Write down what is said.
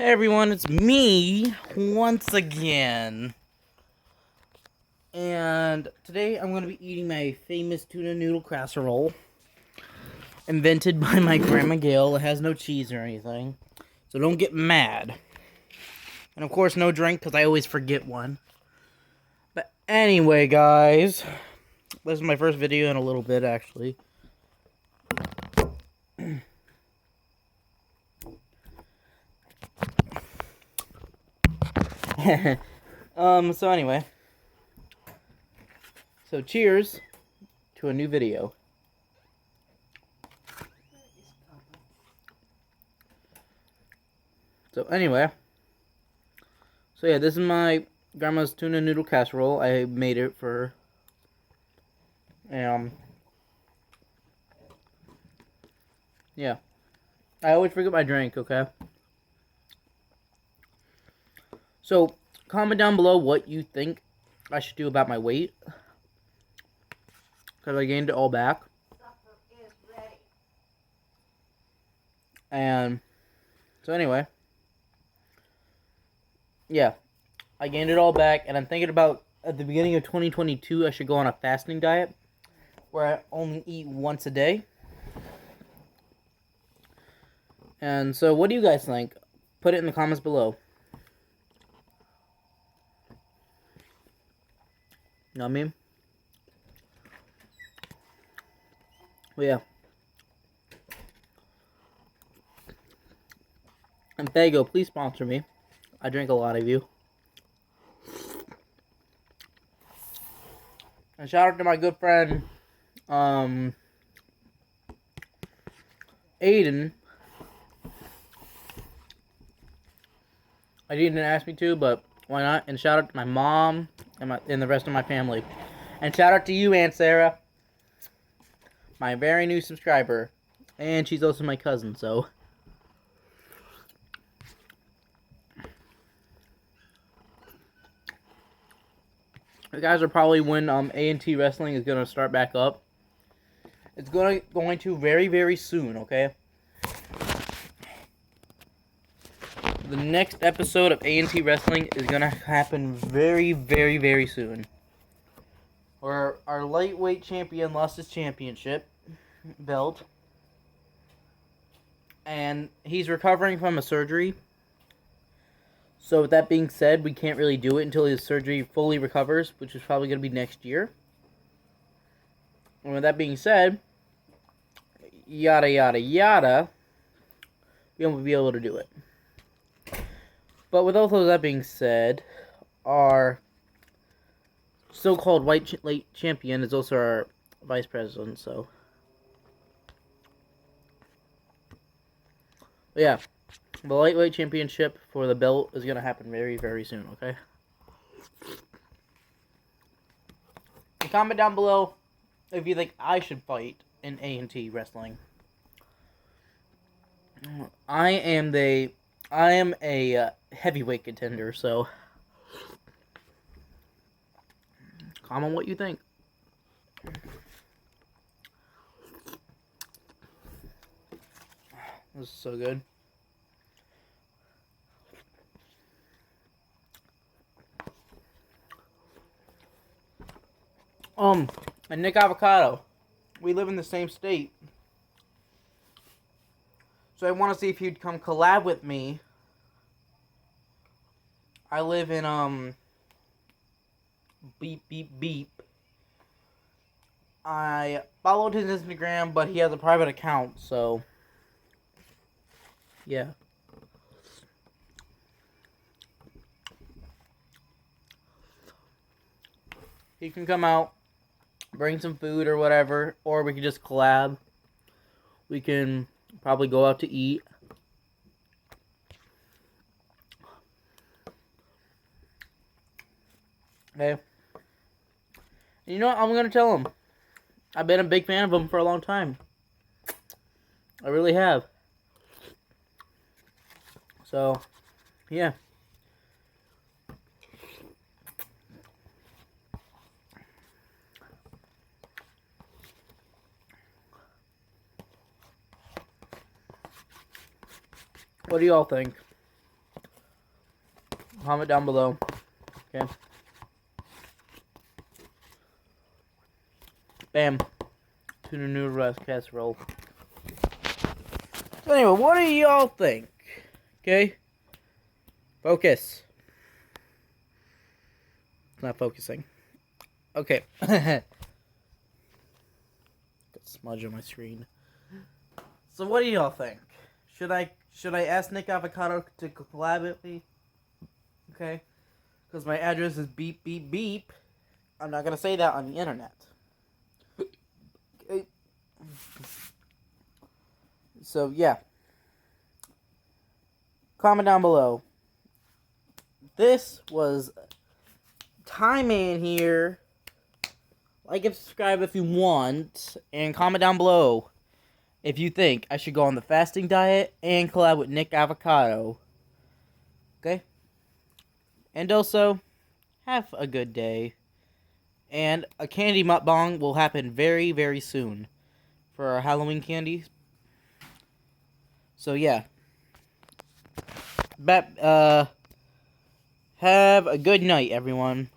Hey everyone, it's me once again. And today I'm going to be eating my famous tuna noodle casserole. Invented by my grandma Gail. It has no cheese or anything. So don't get mad. And of course no drink because I always forget one. But anyway guys, this is my first video in a little bit actually. So anyway. So cheers to a new video. So anyway. So yeah, this is my grandma's tuna noodle casserole. I made it for her. Yeah. I always forget my drink, okay? So, comment down below what you think I should do about my weight. Because I gained it all back. And, so anyway. Yeah. I gained it all back. And I'm thinking about, at the beginning of 2022, I should go on a fasting diet. Where I only eat once a day. And so, what do you guys think? Put it in the comments below. You know what I mean? Well, yeah. And Fago, please sponsor me. I drink a lot of you. And shout out to my good friend, Aiden. I didn't ask me to, but why not? And shout out to my mom and the rest of my family. And shout out to you, Aunt Sarah, my very new subscriber. And she's also my cousin, so. You guys are probably when A&T Wrestling is going to start back up. It's going to very, very soon, okay? The next episode of A&T Wrestling is going to happen very, very, very soon. Where our lightweight champion lost his championship belt. And he's recovering from a surgery. So with that being said, we can't really do it until his surgery fully recovers, which is probably going to be next year. And with that being said, yada yada yada, we won't be able to do it. But with all of that being said, our so-called light champion is also our vice president, so. But yeah. The lightweight championship for the belt is going to happen very, very soon, okay? Comment down below if you think I should fight in A&T Wrestling. I am a heavyweight contender, so comment what you think. This is so good. And Nick Avocado, we live in the same state. So I want to see if you'd come collab with me. I live in, beep, beep, beep. I followed his Instagram, but he has a private account, so, yeah. He can come out, bring some food or whatever, or we can just collab. We can probably go out to eat. Okay. You know what? I'm going to tell him. I've been a big fan of him for a long time. I really have. So, yeah. What do y'all think? Comment down below. Okay. Bam. Tuna noodle casserole. So anyway, what do y'all think? Okay. Focus. It's not focusing. Okay. Got smudge on my screen. So what do y'all think? Should I ask Nick Avocado to collab with me? Okay. Because my address is beep beep beep. I'm not gonna say that on the internet. Okay. So yeah. Comment down below. This was Time Man here. Like and subscribe if you want. And comment down below if you think I should go on the fasting diet and collab with Nick Avocado. Okay? And also, have a good day. And a candy mukbang will happen very, very soon for our Halloween candies. So yeah. Have a good night, everyone.